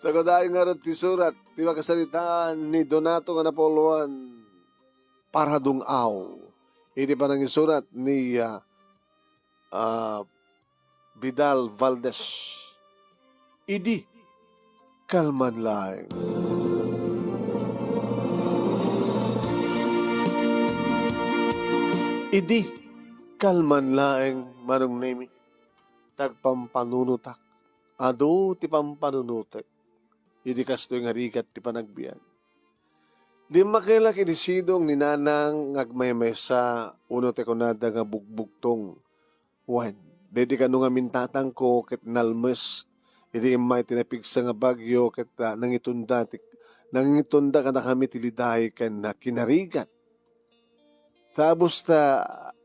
Sa kadayon nga rin ti surat, ti makasalitaan ni Donato nga Napoluan para dungaw. Hindi pa nang isurat ni Vidal Valdez. Idi, kalman lang. Idi, kalman lang manong nemi. Tagpampanunutak. Ado ti pampanunutak. Idi kasto yung harikat ti panagbiyan. Di makilak inisidong ni nanang ngagmaymay sa uno te kunada nga bugbugtong. Wan, dedi ka nung mintatang ko ket nalmes. Idi imay tinapigsa nga bagyo ket nangitunda ka na kami tilidahay ken na kinarigat. Tapos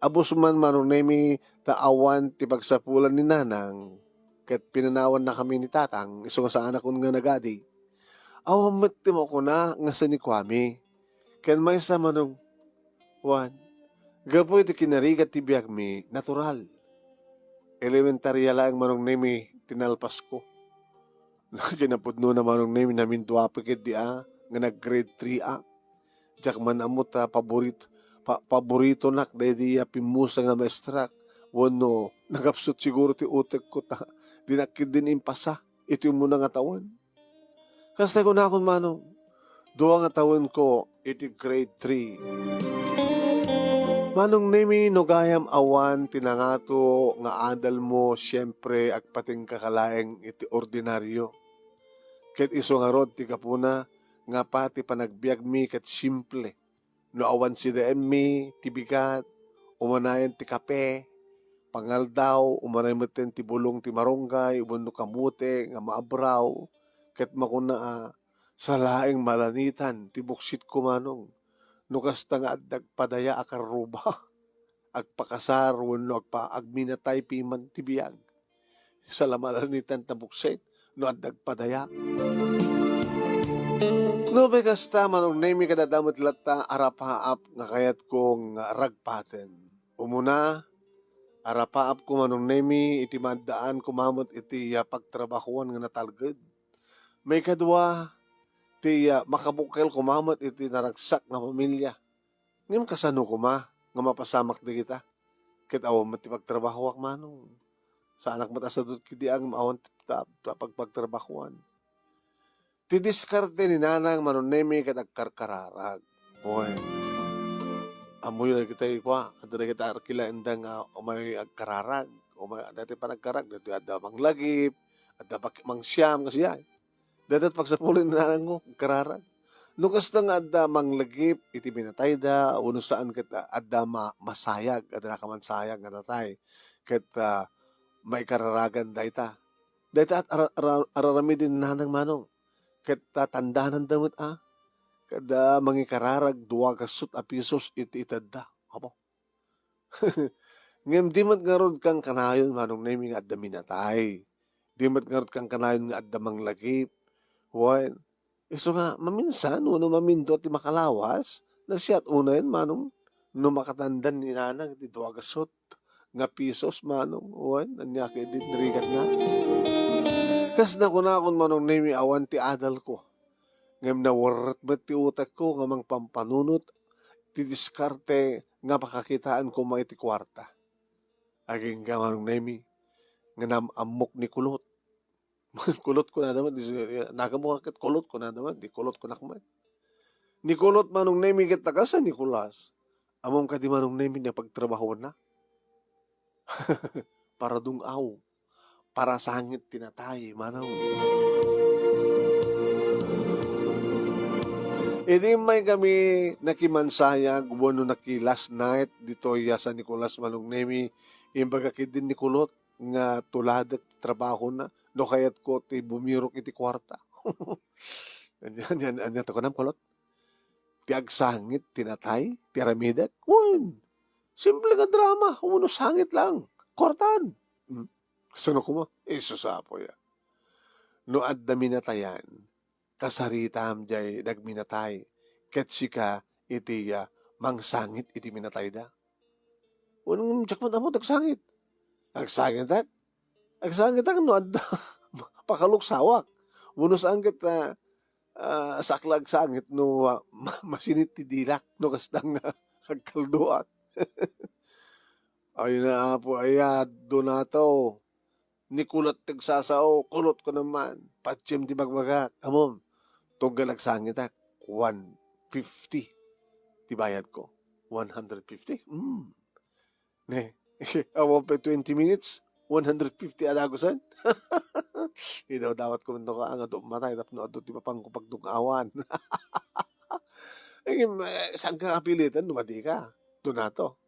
abos man manunemi awan ti pagsapulan ni nanang ket pinanawan na kami ni tatang iso nga sa anak kun nga nagadi. Awan met ti mo ko na nga sa ni Kwame. Ken may sa manong wan. Gapoy ti kinarigat ti biag mi natural. Elementarya lang manong nemi tinalpas ko. Kinapudno na manong nemi namin duwapikid di nga nag-grade 3 Diyak man amot paborito nak dedi pimusa nga maestrak. Wano, nagapsot siguro ti utek ko dinakid din impasa. Ito yung muna nga tawan. Kasi ko na akong manong, duwa nga taon ko, iti grade 3. Manong nemi no gayam awan tinangato nga adal mo siyempre agpating kakalaeng iti ordinaryo. Ket iso nga rod ti kapuna nga pati panagbiag mi ket simple. No awan si mi ti bigat, umanayan ti kape, pangaldaw, umanayan mo ti bulong ti marunggay, umano kamute nga maabraw, ket makuna sa laing malanitan ti buksit ko manong. No kasta nga addag padaya akaruba, agpakasar, wano agminatay piman ti biyag. Sa lamalanitan ta buksit, no addag padaya. No be kasta manong nemi kadadamot lata arapaap nga kayat kong ragpaten. Umuna, arapaap ko manong nemi iti maddaan kumamot iti pagtrabahuan nga natalged. May kadwa, ti makabukel kumamot iti naragsak na pamilya. Ngem kasano kuma nga mapasamak di kita. Ket awam ti pagtrabahuak manong. Sa anak matasadot kidi ang maawan pagtrabahuan. Ti diskarte ni nanang manunemi ket agkarkararag. Oy. Amoy na kita ikwa, adda kita arkila endang umay agkararag. Umay dati pa nagkarag, dati adda manglagip, adda mangsyam kasi ay. Dati pagsapulin ni nanang mo, kararag. Lukas nga adda manglagip, iti binatay da, uno saan kita adda masayag, adda nakamansayag nga natay. Ket may kararagan da ita. Dati at ararami din nanang manong. Ket tatandanan damot kada mangikararag duwa kasut a pisos iti itadda. Abo. Ngem di mat ngarod kang kanayon manong nemi nga adda minatay. Di mat ngarod kang kanayon nga adda manglagip. Wan. Iso nga maminsan uno mamindot ti makalawas na siyat unayan manong no makatandan ni nanang ti duwa kasut nga pisos manong. Wan. Anya kay din rigat nga. Kas na kunakon manong nemi awan ti adal ko. Ngem na warat ba ti utak ko nga mang pampanunot ti diskarte nga makakitaan ko mga iti kwarta. Aging ka manong nemi nga namamok ni kulot. Kulot ko na naman. Nagamukakit kulot ko na naman. Di kulot ko nakman. Ni kulot manong nemi ket tagasa Nicolas. Amom ka di manong nemi na pagtrabaho na. Para dungaw. Para sangit tinatay, manaw. Idi may kami nakimansayag, wano naki last night, dito sa Nicolas manong nemi, imbaga kidin ni kulot, nga tuladak trabaho na, no kayat ko ti bumirok iti kwarta. Yan, to ko nam kulot. Ti agsangit, tinatay, piramidak, wan. Simple nga drama, uno sangit lang, kwartan. Sano ko mo? Isusapo ya. No adda minatayan, kasaritam jay nagminatay, ket sika iti mangsangit iti minatay da. Unong jakman amo dagsangit. Agsangit no adda pakaluksawak. Muno sangket saklag sangit no masinit ti dilak no kastang agkalduak. Ay na po aya donato. Ni kulot tagsasao, kulot ko naman. Patsyem di magbagak. Amom, tunggal agsangit 150 ti bayad ko. 150? Ne. Awang pa 20 minutes, 150 adagosan. Ikaw dapat ko nito ka nga matay tapno ato ti papang ko pagtungawan. Saan ka kapilitan? Dumadi ka. Donato.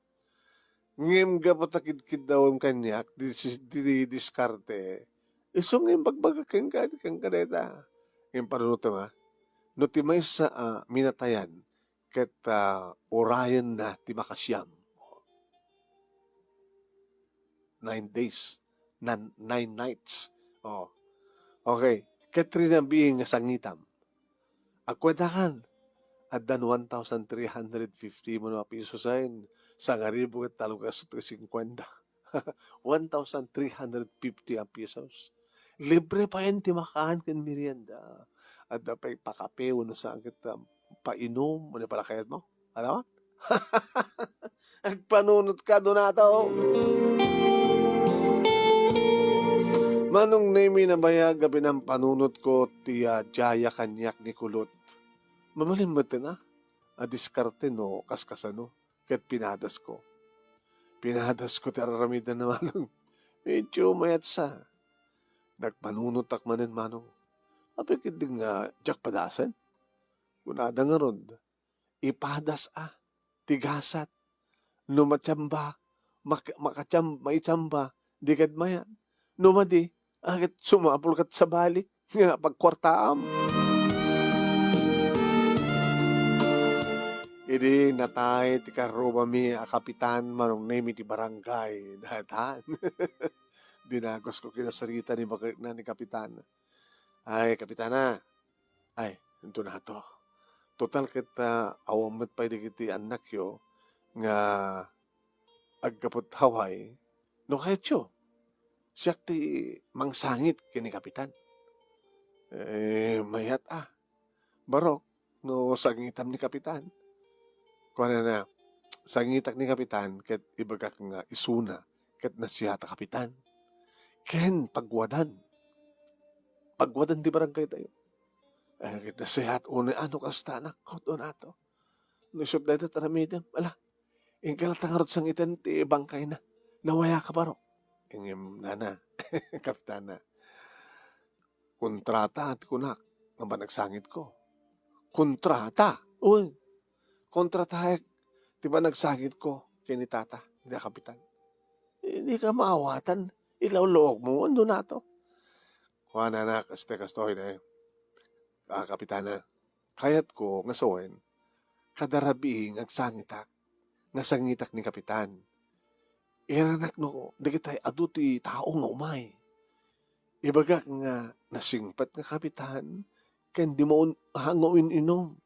Ngem ga patakid-kid daw ang kanyak, di diskarte. Iso ngem bagbagakin ka, di kang kadeta. Ngem panunuto nga, no ti may sa minatayan, ket orayan na ti makasyam. 9 days, 9 nights. Oh. Okay. Ket rinabing nga sangitam. Akwadakan, adan 1,350 mo na piso sain. Sa ngaribo at talugas 350. 1,350 ang pesos. Libre pa yan ti makaan kan merienda. At dapay pakape, no sa angkit painom, ano pala kayat mo? Ano? Agpanunot ka donato. Manong nemi na bayag gabi ng panunot ko ti jaya kanyak ni kulot. Mamalimbat na. Diskarte no, kaskasano. Ket pinadas ko. Pinadas ko tararamidan na manong. Medyo mayat sa. Nagpanunot akmanin manong. Apikid din nga jak padasan. Kunada nga ron. Ipadas tigasat. Numatsamba. Maitsamba. Dikad mayan. Numadi. Agad sumapul kat sa bali. Nga pagkwartaam. Idi natay ti karuba mi kapitan manong nemi ti barangay datan. Dinagos ko kinasarita ni kapitan. Ay kapitana. Ay ito na to. Total kita awamat pa di anak yo nga agkapot haway. No kahit yo. Siyak ti mangsangit kini kapitan. Mayat barok no sangitam ni kapitan. Kuha na sangitak ni kapitan ket ibagak nga isuna ket nasiyata kapitan. Ken pagwadan di barangay tayo. Ket nasihat una ano kasta anak ko doon ato. Nusok dito taramidem. Ala, ingkal tangarot sang itan ti bangkay na. Nawaya ka baro. Ingem nana, kapitana. Kontrata at kunak nga nagsangit ko. Kontrata? Uy. Kontratahe, di ba nagsagit ko kay ni tata, hindi kapitan. Hindi ka maawatan, ilaw-loog mo, ando na to. Kuha na kastoy na kapitana. Kayat ko, nga soen, kadarabing agsangitak, nga sangitak ni kapitan. Iranak no, di kita aduti tao nga umay. Ibaga nga nasingpat nga kapitan, kaya di mo hangawin inom.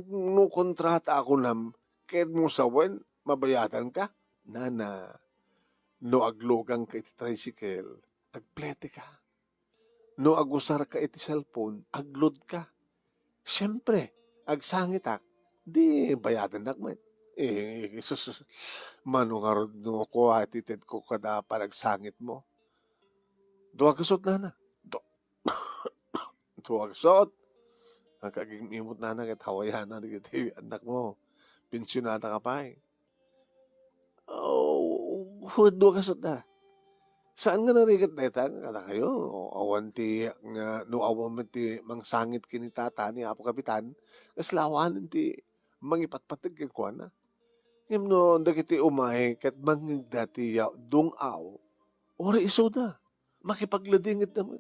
No kontrata ako nam, kahit mo sawan, mabayadan ka. Nana, no aglogang ka iti tricycle, agplete ka. No agusar ka iti cellphone, aglod ka. Siyempre, agsangitak, di bayadan nakman. Manungarod no ko atited ko kada panagsangit mo. Duwag kasot na. Duwag kasot. Ang kagimimot na kat hawayan na anak mo. Pensyonata ka pa Duwa kasot na. Saan nga narigat na ita? Kata kayo, awan ti, no awan ti mangsangit kinitata ni Apo Kapitan, kaslawanan ti mangipatpatag kay kuha na. Ngayon no, dagiti umay, kat mangigdati dungaw, ori iso na. Makipagladingit naman.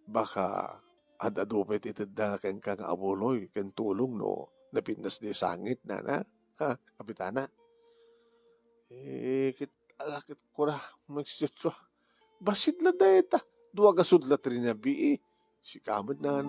Baka, adupet itid ken kang abuloy, ken tulong no, napindas di sangit na. Kapitana. Alakit ko na, magsitwa. Basit la dayta, duwa gasud la trinabi si kamad na.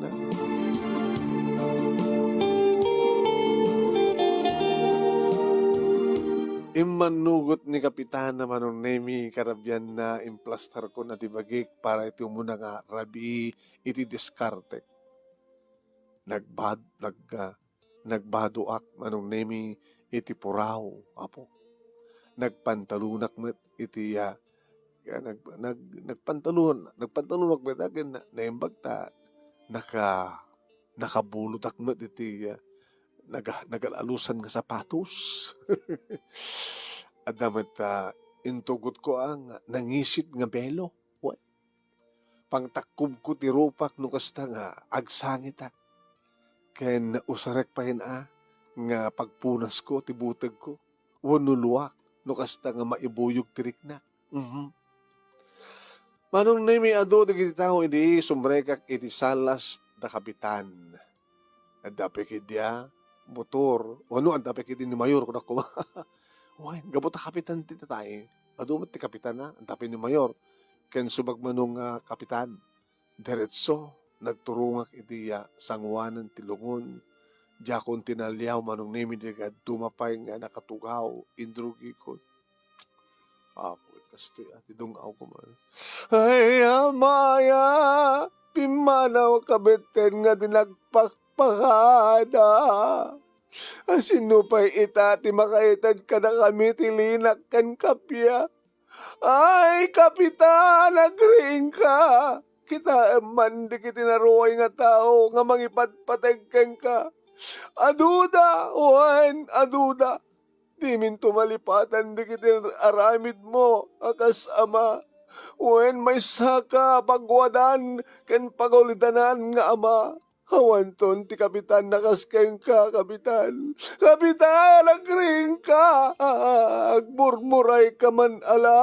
Imanugot ni Kapitan na manong nemi karabyan na implastar ko na tibagik para iti muna nga rabi iti diskarte. Nagbaduak manong nemi iti puraw, apo. Nagpantalunak met iti nagpantalunak met akin na naimbag ta nakabulutak met iti nagalalusan nga sapatos. At damat intugot ko ang nangisit nga belo. What? Pangtakub ko ti rupak no kasta nga agsangit ken usarek pa nga pagpunas ko ti buteg ko. Wanuluak no kasta nga maibuyog ti riknak. Manong na may ado dagiti tao idi sumrekak iti salas da kapitan. At dapat kidya motor. Ano ang dapat kidya ni mayor kung ako Uy, gabot na kapitan ti tatay. Adumat ti kapitan na, ang tapi ni mayor. Ken subag manong kapitan. Diretso, nagturungak iti sangwanan ti lungon. Jakon tinalyaw manong nemi digad dumapay nga nakatugaw. Indrugi ko. Ako, kasto ati dungaw ko man. Ay, amaya, pimanaw kabiten nga dinagpakpakada. Sino pa'y itati makaitad ka na kami tilinak kan kapya. Ay, kapitan, agring ka. Kita man di kiti naruay nga tao nga mangipatpatagkan ka. Aduda, Juan, aduda. Di min tumalipatan di kiti aramid mo, akas ama. Juan, may saka pagwadan ken pagaulidanan nga ama. Hawanton ti kapitan nakaskeng ka, kapitan. Kapitan, agring ka. Agmurmuray ka man ala.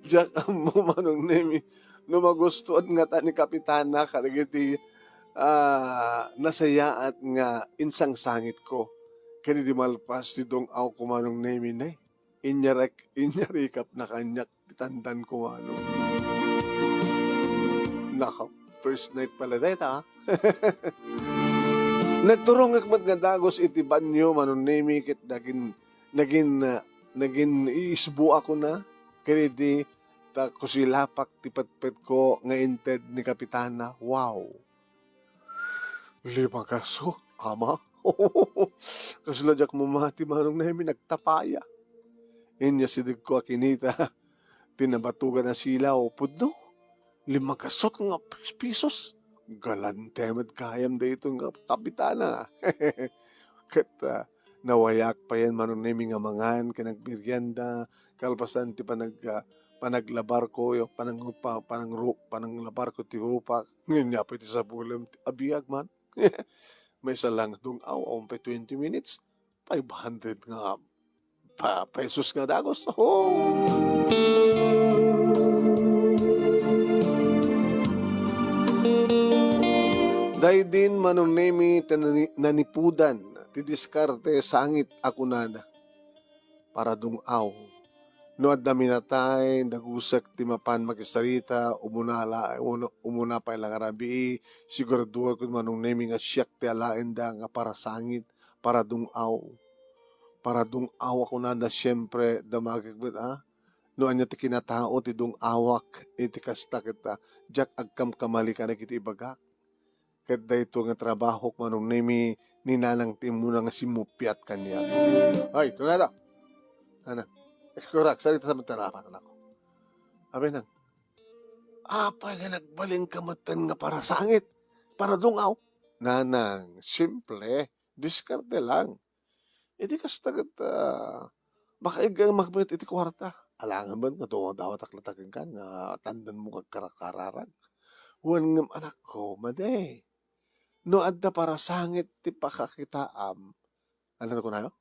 Jack mo manong nemi. Numagustuan nga ta ni kapitana kalagiti nasayaat nga insang sangit ko. Kani di malpas ti dong aw kumanong nemi na inyarikap na kanyak titandan ko ano. Naka, first night pala deta. Nagturong akmat nga dagos iti banyo manon nemi kit naging iisbu ako na. Kaya di kusilapak tipatpet ko nga inted ni kapitana. Wow. 5 kaso, ama. Kasulajak mo mati manong nemi nagtapaya. Inya sidig ko akinita, tinabatugan na sila o pudno. 5 kasot nga pisos. Galantemet kayam da ito nga kapitana. Kat nawayak pa yan manong nemi nga mangan, kanagbiryanda, kalpasan ti panaglabar ko, pananglabar ko ti rupak. Ngayon niya pa iti sa bulam, abiyag man. May salang dong 20 minutes, 500 nga pesos nga dagos. Oh. Dahil din manong nemi nanipudan ti diskarte sangit ako nana para dungaw. No at dami na tayo, nagusak ti mapan makisarita, umuna pa ilang arabi, siguraduwa ko manong nemi nga siyak ti alain da nga para sangit, para dungaw. Para dungaw ako nana siyempre damagagbet No anya ti kinatao ti dungawak, iti kasta kita, jak agkam kamali ka na kiti ibagak. Ket dayto nga trabaho manong nemi ninanang timuna nga simupiat kanya. Ay, tunada. Ana. Korak, salita sa matarapan ako. Abe nang, apay nga nagbaling kamatan nga para sangit, para dungaw. Nanang, simple, diskarte lang. Iti kasta kita, baka igang makabit iti kwarta. Alangan ba nga doon dawat aklatakin ka nga tandan mo kagkarakararag. Huwag ng anak ko, made. No adda para sangit ti pakakitaam. Ano na ko na yun?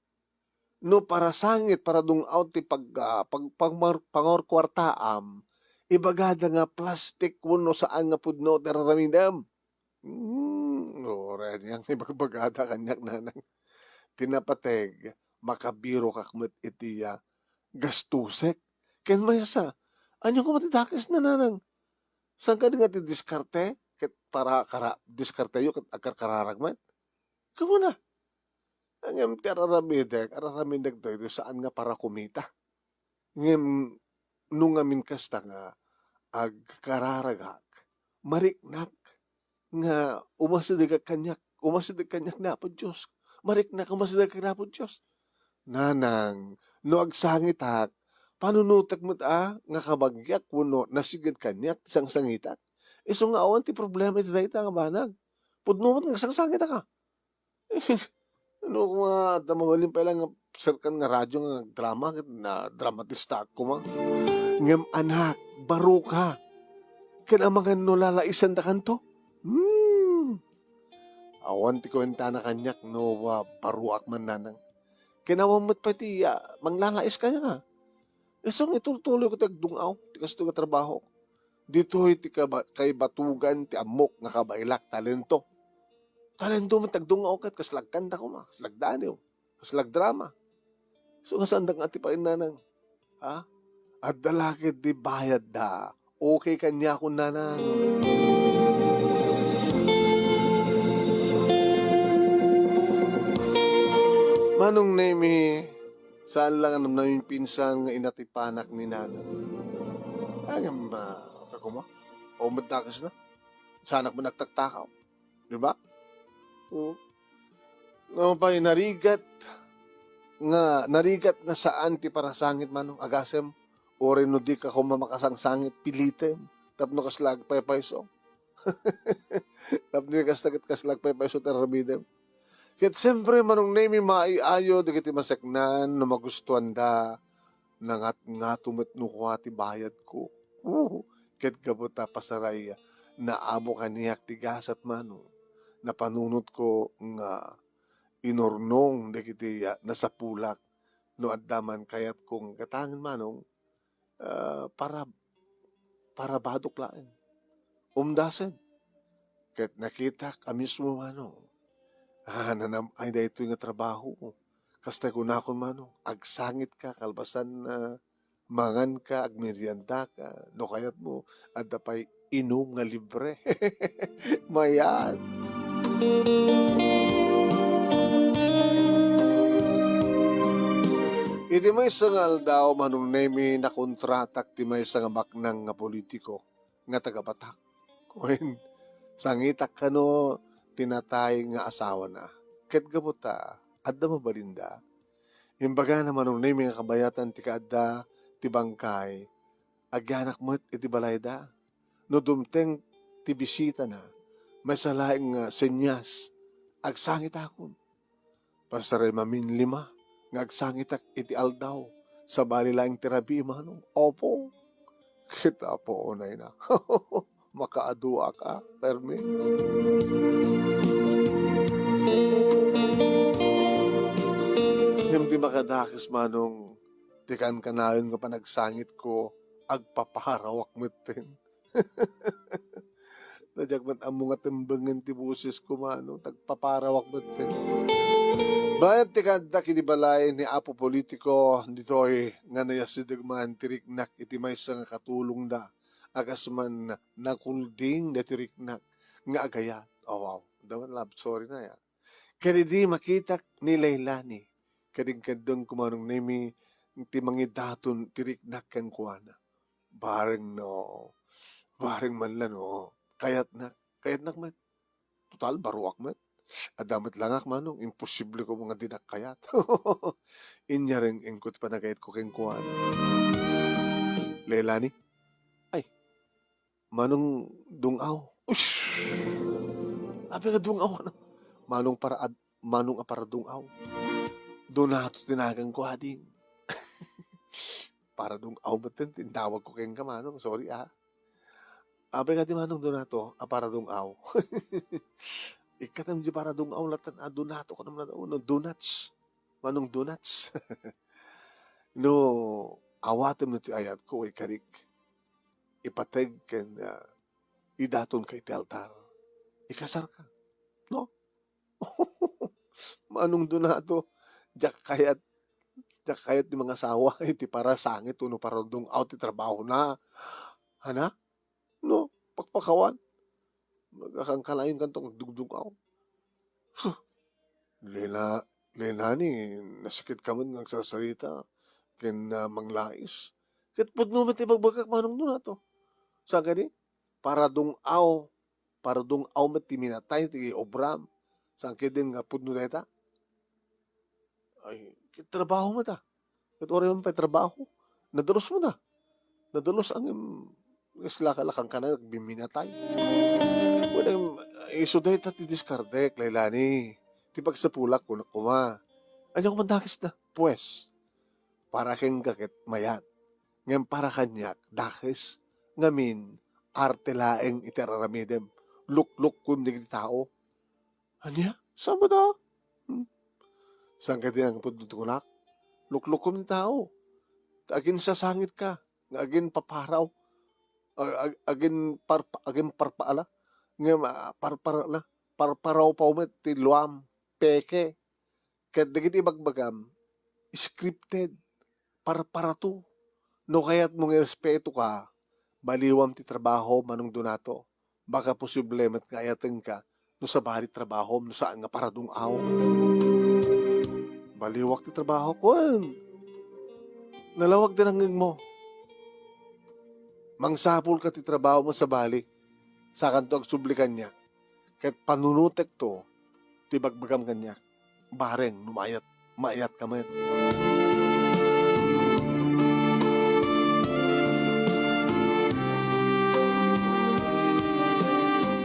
No para sangit, para dungaw ti pangorkwartaam. Ibagada nga plastic wano saan nga pudno teraramidam. Ora niyang ibagbagada kanyak nanang. Tinapateg, makabiro kakmet itiya, gastusek. Ken mayasa, anyo ko matidakis na nanang. Saan ka nga ti diskarte? ket para diskarteyo ket agkarkararagman. Kamo na. Ngem ti araramideg daytoy saan nga para kumita. Ngem no ngamin kasta nga agkararagak, mariknak nga umasideg kanyak na po Diyos. Mariknak umasideg ka na po Diyos. Nanang, no agsangit hak, panunutak mo't nga kabagyak kuno nasigid kanyak isang sangitak. Iso nga awan ti problema iti dayta nga banag. Pudno mo't nga sangsangit ka. Ano ko nga damawalim pa lang nga serkan nga radyo nga drama na dramatista ako ma. Ngem anak, baro ka. Kinamangan no lalaisan da kanto. Awan ti kwenta na kanyak no baruak man nanang. Kinawamot pa ti manglalais ka nga. Isang itutuloy ko tagdungaw, ti kasto nga trabaho. Dito ti kay batugan ti amok nga kabailak talento. Talento man tagdungaw kat kaslag kanta ko ma, kaslag daniw, kaslag drama. So nga saan nga ti pain nanang. Ha? At dalakit di bayad da. Okay kanya ko nanang. Manong nemi, saan lang anam namin pinsan nga inatipanak ni nanang. Agam ako mo? O madakas na. Sanak mo nagtaktakaw. Di ba? O. No pa narigat nga saan ti parasangit manong agasem o rin no di ka kumamakasang pilitem tapno kaslag paypayso. Tapno kaslag paypayso terabidem. Ket siyempre manong nemi maiayo dagiti maseknan no magustuhan da nangat nga tumet no ti bayad ko. Ket kabuta pasaray na amo kaniyak ti gasat manong napanunot ko nga inurnong dagiti nasapulak no addaman kayat kong katangin manong para badok laeng. Umdasen. Ket nakita ka mismo manong nanam ay daytoy nga trabaho. Kasta ko na akong manong agsangit ka kalbasan na mangan ka agmeryanda ka no kayat mo adda pay inom nga libre. Mayan. Iti may sangal daw manong nemi na kontratak ti may nga baknang nga politiko nga tagabatak. Kung sangitak ka no tinatay nga asawa na. Ket gabuta, adda mabalinda. Imbaga na manong nemi nga kabayatan ti kaadda ti bangkay, agyanak mo't iti balayda. No dumteng ti bisita na, may salaing senyas, agsangit akon. Pasaray maminlima, nga agsangitak iti aldaw, sa bali laing tirabi manong. Opo, kita po unay na. Makaadua ka, permi. Hindi makadakis manong tikan kanayon nga panagsangit ko agpapaharawak mutin. Nadyagmat amo nga tembengin ti busis ko manong tagpapaharawak mutin. Bayad ti kadda kinibalay ni Apo Politiko ditoy nga nayasidag man tiriknak iti maysa nga katulong da agas man nakulding da tiriknak nga agayat. Oh wow, dawan love story na ya. Kaya di makitak ni Laylani kading kadong kumanong nemi ti mangidaton tiriknak kan kuana. Bareng man lang no. Kayat nak man. Total baruak man. Adamit langak manong, imposible ko mga dinakayat. Inya rin ingkot pa nagayat ko keng kuwan. Leilani? Ay, manong dungaw. Ush! Abi nga dungaw ano? Manong para dungaw. Doon na ito tinagang ko ading. Para dungaw ba tinawag ko keng kamanong? Sorry Abi nga di manong doon na ito, para dungaw. Ikatam di para dungaw latan donato ko naman no donuts. Manong donuts. No, awatem no ti ayat ko karik. Ipateg ken idaton kay ti altar. Ikasar ka. No? Manong donato. Jak kayat di mga asawa iti para sangit no para dungaw ti trabaho na. Hana? No, pakpakawan. Magkakangkalayon kantong dugdug ako. Lela, Lelani, nasakit ka man ng sasalita, ken manglais. Ket pudno met ibagbagak manong doon ato. Sa gani, para dong aw met ti minatay ti obram. Sa din nga pudno deta. Ay, trabaho mo ta. Ket ori mo pa trabaho. Nadalos mo na. Nadalos ang islakalakang ka na nagbiminatay. Walang iso deta ti diskarte, Leilani. Ti pagsapulak ko na kuma. Ano ko mandakis na? Pues, para keng kakit mayat. Ngayon para kanyak, dakis. Ngamin, arte laeng iteraramidem. Lukluk kun di tao. Anya? Saan ba daw? Saan ka din ang pututunak? Lukluk kun tao. Agin sasangit ka. Agin paparaw. Agin parpaala. Ngayon, parparala. Parparaw pa umat ti luam. Peke. Kat dagiti bagbagam. Scripted. Parparatu. No kaya't mong respeto ka, baliwam ti trabaho manong donato. Baka posible mat kayatin ka no sa bari trabaho no saan nga paradong aw. Baliwak ti trabaho ko. Nalawag din ang mo. Mangsapul ka ti trabaho mo sa bali. Sa kanto ag sublikan niya. Kahit panunutek to, ti bagbagam kanya. Bareng, mayat ka man.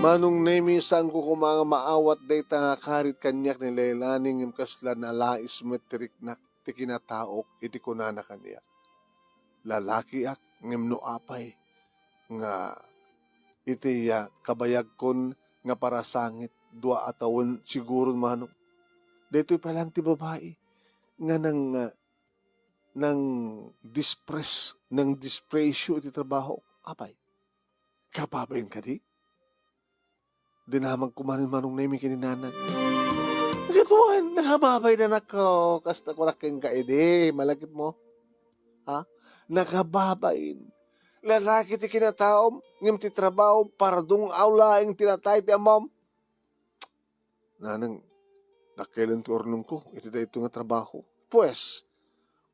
Manong nemi saan ko kumanga maawat day nga karit kanyak ni Leilaning yung kasla na lais metrik na ti kinataok iti kunana kanya. Lalaki ak ngem no apay nga iti kabayag kon nga para sangit dua atawon siguro manong. Dito pa lang ti babae nga nang dispresyo iti trabaho. Apay, kapabayin ka di? Dinamag kumanin manong nemi kininanan. Nagatuan, nakababay na nako. Kasta ko laking kaide. Malagip mo. Ha? Nakababayin. Lalaki ti kinataom. Ngam ti trabaho. Paradong awla ang tinatay ti amam. Nanang, nakailan ti ornong ko. Ito da ito nga trabaho. Pues,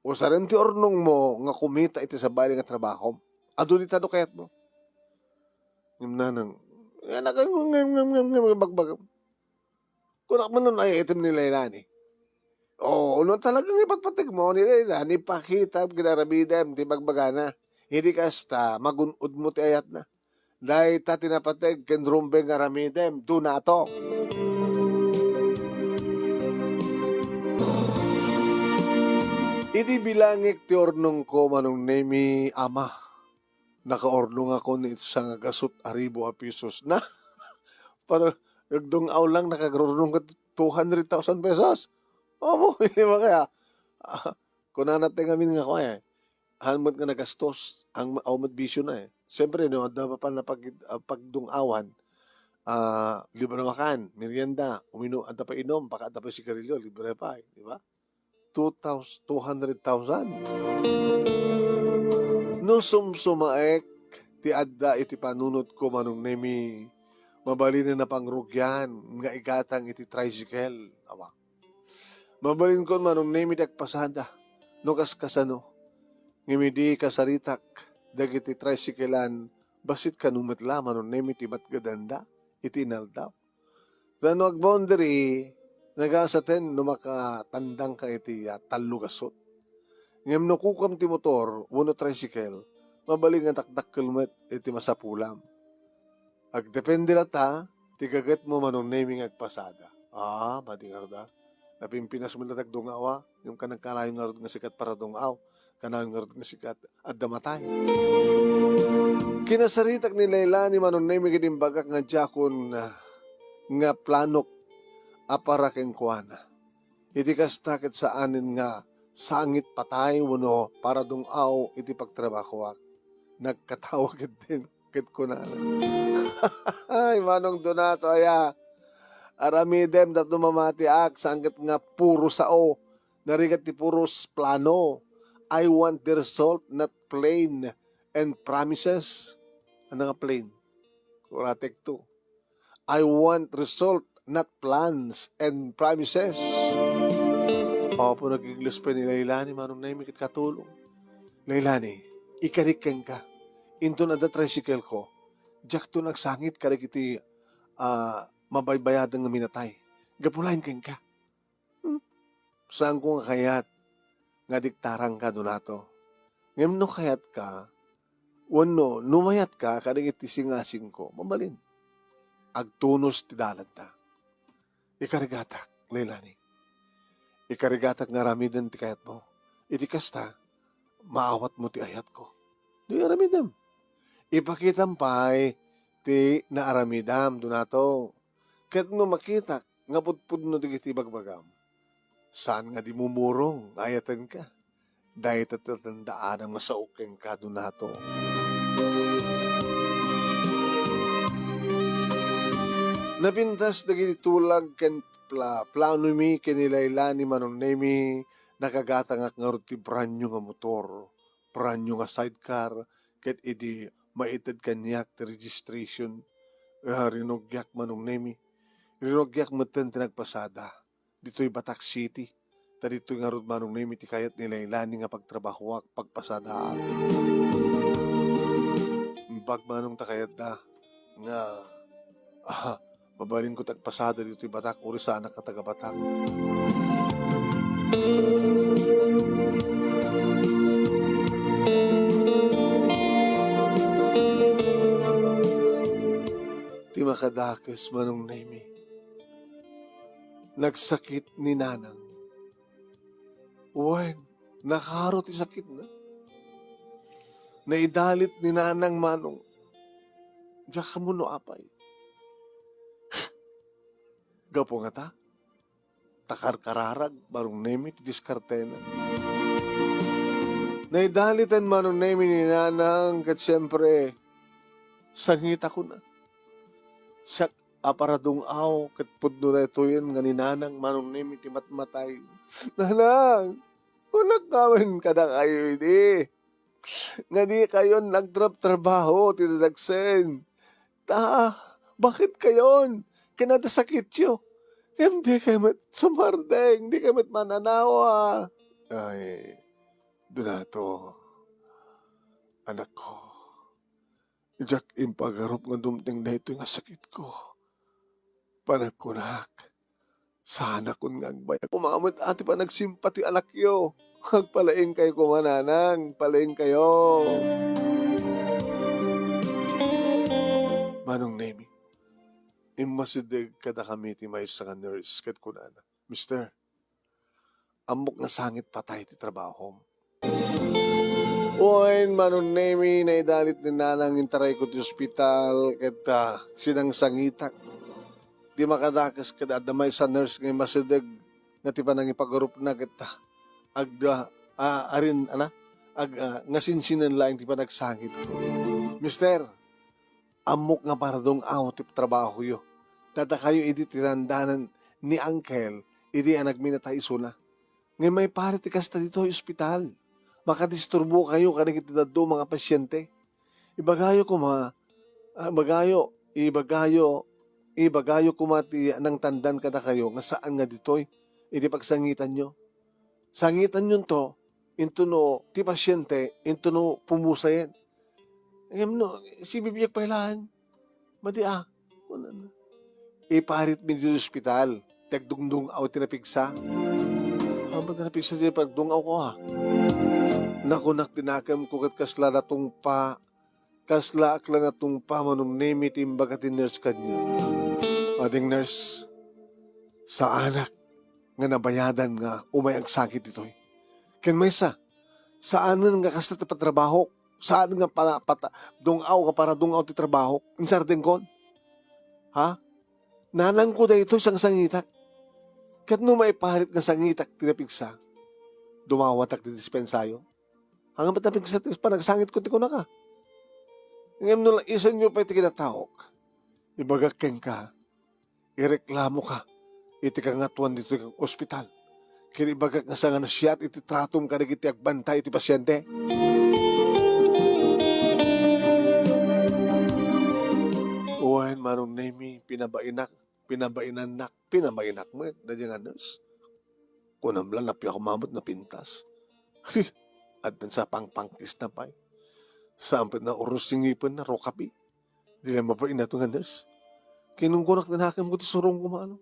usarin ti ornong mo nga kumita iti sa bali nga trabaho. Ado di tado kayat mo. Ngam nanang, bagbagam. Kung man nun ay itim ni Leilani. Oo, no talagang ipatpatig mo ni Leilani, pakita, ginarabidem, di bagbagana. Hindi kasta, magunod mo ti ayat na. Dahil ta tinapatig, kendrumbe nga ramidem, do na to. Idi bilangik ti ornong ko manong nemi ama. Nakaornong ako ni isang gasot aribo a pisos na. Para nagdong aw lang nakagornong ka 200,000 pesos. Opo, hindi ba kaya? Kung natin kami nga ko hanmat nga nagastos, ang awmat bisyo na Siyempre, no, dapat pa na pagdungawan, libre makan, merienda, anta pa inom, baka anta pa sigarilyo, libre pa di ba? 200,000. No sumsumaek, ti adda iti panunot ko manong nemi, mabalin na pangrugyan, nga igatang iti tricycle. Awa. Mabalin ko manong nemi dagpasada, no kaskasano, ngimidi kasaritak, dagiti tricyclean, basit kanumatla manong nemi ti matgadanda, iti inaldaw. Tano ag boundary, nagasaten no makatandang ka iti talugasot. Ngem no kukam ti motor, uno tricycle, mabaling nga takdak kilomet iti masapulam. Ag depende na ta, tigagat mo manong naming agpasada. Madingar da. Napimpinas mo na tagdungawa, yung kanagkalayon nga nga sikat para dungaw, kanayon nga sikat at damatay. Kinasaritak ni Leilani manong naming idimbagak nga jakon nga planok apara keng kuana. Iti kastakit sa anin nga sangit patay wano para dungaw iti pagtrabaho nagkatawag din kit ko na. Ay manong donato aramidem dat dumamati sangit nga puro sao narigat ti puros plano. I want the result not plain and promises. Ano nga plain? Kuratek to. I want result, not plans and promises. Opo, nag-English pa ni Lailani, manong naimi kit katulong. Lailani, ikarikan ka. Into na da tricycle ko. Diyak to nagsangit ka iti mabaybayadang nga minatay. Gapulain kang ka. Saan ko nga kayat nga diktarang ka donato. Ngayon no kayat ka, wano, numayat ka, kadang iti singasing ko, mabalin. Agtunos ti dalan ta. Ikarigatak, Lailani. Ikarigatak nga ramidan ti kayat mo. Iti kasta, maawat mo ti ayat ko. Di aramidam. Ipakitampay ti naaramidam donato. Kat no makita, nga pudpud no digiti bagbagam. Saan nga di mumurong, ayatan ka. Dahil tatatandaan ang masaukeng ka donato. Napintas dagiti tulag ken plano mi kinilaylani manong nemi nakagatangak nga ti branyo nga motor, branyo nga sidecar, ket idi maitad kanyak ti registration, rinogyak manong nemi. Rinogyak meten tinagpasada. Dito'y Batak City. Ta dito'y nga rod manong nemi ti kayat nilaylani nga pagtrabahuak, pagpasadaan. Bagmanong takayat da nga mabalin ko tagpasada dito'y Batak, uri sa anak ka taga Batak. Ti makadakes manong nemi. Nagsakit ni nanang. Wen, nakaro ti sakit na. Naidalit ni nanang manong. Diyak ka mo no apay. Gapo nga ta. Takar-kararag, barong nemi ti diskartena. Naidalitan manong nemi ni nanang, kat siyempre, sangit ako na. Siyak, aparadong aw, kat pudno na ito yun, nga ni nanang manong nemi ti matmatay. Nanang, unak naman ka na kayo hindi. Nga di kayo nagtrap-trabaho, tinadagsen. Bakit kayon? Kinadasakit yun. Hindi kayo sumardeng, hindi kayo mananawa. Ay, donato, anak ko. Diyak impagarup nga dumting na ito nga sakit ko. Panagkunak. Sana kun nga agbayag. Umamot ati pa nagsimpati anak yo. Agpalaing kayo kumananang. Palaing kayo. Manong nemi. Imasidig kada kami ti may sa nurse kat kunana. Mister, amok na sangit patay ti trabaho. Uwain manong nemi na idalit ni nanang intaray ko ti ospital kat sinang sangitak. Di makadakas kada adamay sa nurse ngay masidig nga ti panang ipagarup na kita ngasinsinan lang ti panagsangit ko. Mister, amok nga paradong aw ti trabaho yo. Tata kayo idi tirandanan ni Uncle, idi ang nagminatay isuna. Ngay may pare ti kasta dito ospital. Makadisturbo kayo kanang itidado mga pasyente. Ibagayo ko ibagayo kumati ng tandan kada kayo nga saan nga ditoy, iti pagsangitan nyo. Sangitan nyo to, into no, ti pasyente, into no, pumusayin. Ngayon no, si bibiyag pailahan, madi iparit mi dito ospital, tagdungdung aw tinapigsa. Ba't tinapigsa dito pagdungaw ko Nakunak tinakam ko kat kasla na tungpa, kasla akla na tungpa manong nemi timbaga ti nurse kanyo. Ading nurse, sa anak nga nabayadan nga umayag sakit ito'y. Ken maysa, saan nga kasta ti patrabaho, saan nga dungaw nga para dungaw ti trabaho, insardeng kon? Ha? Nanang ko da ito isang sangitak. Kat no maiparit nga sangitak tinapigsa, dumawatak ti dispensayo. Hanggang ba't napigsa panagsangit ko ti ko na ka? Ngayon nung isan nyo pa iti kinatawag, ibagakeng ka, ireklamo ka, iti kangatuan dito yung ospital. Kaya ibagak nga sa nga nasyat, iti tratum ka iti agbantay iti pasyente. Uwain manong nemi pinabainak mo dadya nga nurse. Kunam lang napi ako mamot na pintas. At sa pangpangkis na pa'y. Sampit na oros singipin na rokapi. Di lang mapain na ito nga nurse. Kinungkunak na hakim ko ti surong kumano.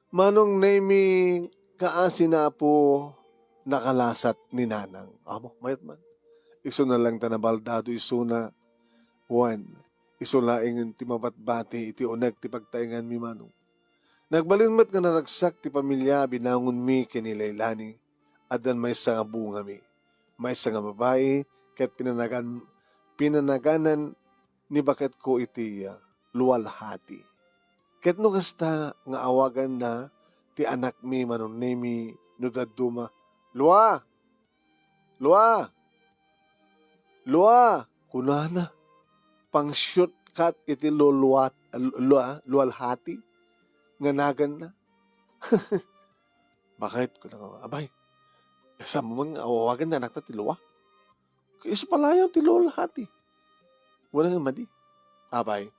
Manong nemi kaasi na po nakalasat ni nanang. Amo, mayat man. Iso na lang tanabaldado iso na one. Iso laing ti mabatbati iti unag ti pagtaingan mi manong. Nagbalinmat nga naragsak ti pamilya binangon mi kinilaylani adan may sa nga bunga mi. May sa nga babae ket pinanaganan ni bakat ko iti luwalhati. Ket no kasta nga awagan na ti anak mi manon nemi no daduma. Lua! Lua! Lua! Kunana. Pang shortcut iti luwalhati. Nganagan na. Bakit? Abay, sa mga awawagan na anak na tiluwa. Kaya sa palayaw ti luwalhati. Wala nga madi. Abay,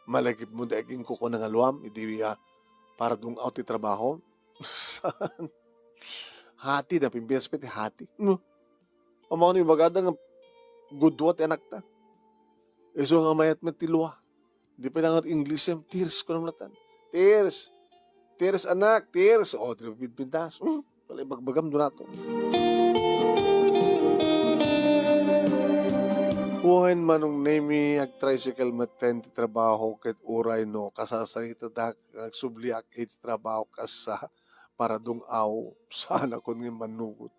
malagip mo daging kuko ng aluam, hindi para dung out ti trabaho. Saan? Hati na pimpinas piti hati. No. Amaw ni bagada nga gudwa ti anak ta. Iso nga mayat met ti luwa. Di pa lang English em, tears ko naman natan. Tears. Tears anak, tears. O, pintas. Palay bagbagam doon nato. Kuhain manong nemi ag tricycle maten ti trabaho ket uray no kasasarita dak agsubliak iti trabaho kasa para dung aw sana kun nga manugot.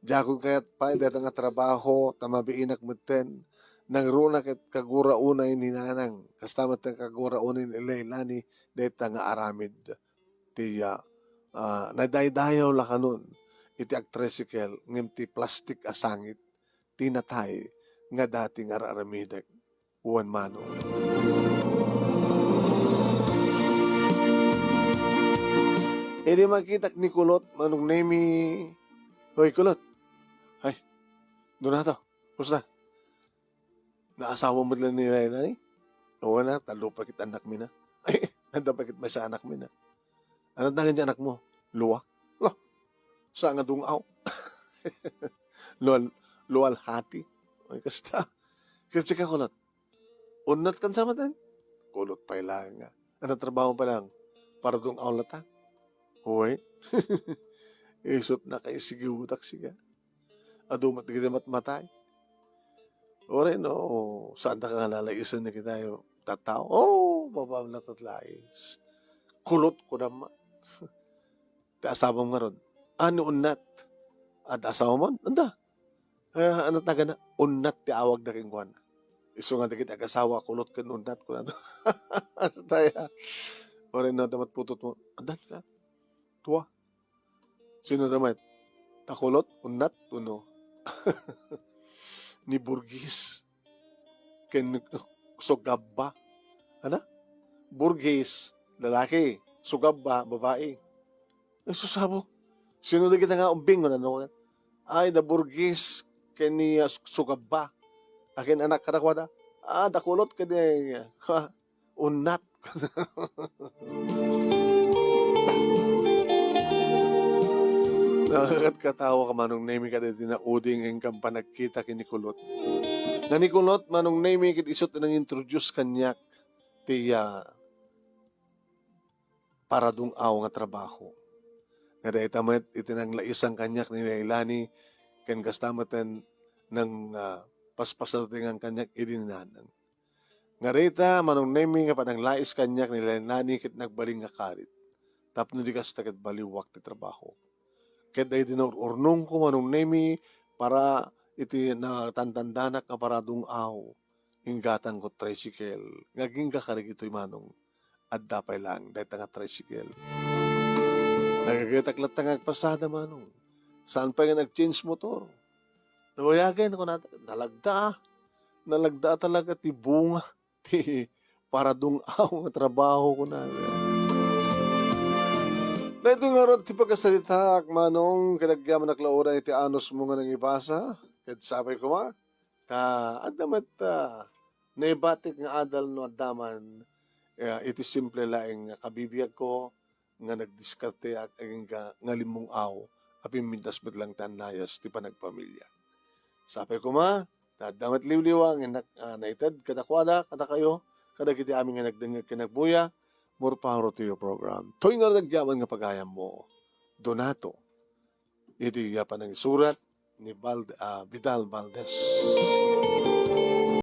Diakon kayat pa deta nga trabaho tamabiinak maten nangruna ket kagura unay ni nanang kastamat ng kagura unay ni Leilani deta nga aramid ti nadaydayaw la kanon iti ag tricycle ngem ti plastic asangit tinatay nga dating araramidek uwan mano. Edi makitak ni Kulot manong nemi. Hoy Kulot. Hay. Doon na to. Pusta? Naasawa mo lang nila ni? Oo na, talo pa kit anak mi na. Ay, nanda pa kit may sa anak mi na. Ano tangan niya anak mo? Luwa? Lo, saan nga dungaw? Luwal hati. Ay, kasta. Kasi ka Kulot. Unat kan sama tan? Kulot pa ilang nga. Ano trabaho pa lang? Para dungaw lata? Huwag. Isot na kayo sige utak siga. Adumat na kita matmatay. Ore no, saan na ka lalaisan na kita yung tatao? Oh, babam na tatlais. Kulot ko naman. Ti asabang nga ron. Ano unat? At asawa mo? Anda. Ano taga na? Unat ti awag na kingkuhan. Iso nga kita asawa, kulot ka unat ko na. Taya. Ore no, damat putot mo. Andan ka. Tuwa. Sino damat? Takulot? Unat? Uno. Ni Burgis. Ken Sugabba. Ano? Burgis. Lalaki. Sugabba. Babae. Ay, susabo. Sino na kita nga umbing? Ano? Ay, da Burgis. Ken ni Sugabba. Akin anak katakwada. Dakulot ka niya. Unat. Nakakatkatawa ka manong name ka din na uding ang kampanagkita kinikulot. Na nikulot manong name kit isot nang introduce kanyak tiya para dung aw nga trabaho. Nga dahil tamat itinang laisang kanyak ni Leilani ken kastamatan ng paspasating ang kanyak idinanan. Nga rita manong name nga panang lais kanyak ni Leilani kit nagbaling nga karit. Tapno di kas tagat baliwak ti trabaho. Kaya dahil dinururnong ko manong nemi para iti na tantandanak nga para dung aw ingatan ko tricycle. Ngaging kakarig ito'y manong at dapay lang dahil nga tricycle. Nagagatak lang agpasada manong. Saan pa nga nag-change motor? Nawayagan ako natin. Nalagda talaga ti bunga. Ti para dung aw nga trabaho ko na. Dahito nga ron, ti pagkasalita, manong, kinagyaman na klauran, iti anos mo nga nang ibasa, kahit sabay ko ma, adamat, naibatik nga adal no addaman, iti simple laing nga kabibiyag ko, nga nagdiskarte at nga limong aw, apim mintas lang tanayas ti panagpamilya. Sapay ko ma, damat liwliwa, nga naitad, kadakwada, kada kayo, kada kiti amin nga nagdengag kinagbuya, more power to your program. Toy nga nagyaman nga pagayam mo, Donato, iti yapan ang surat ni Vidal Valdez.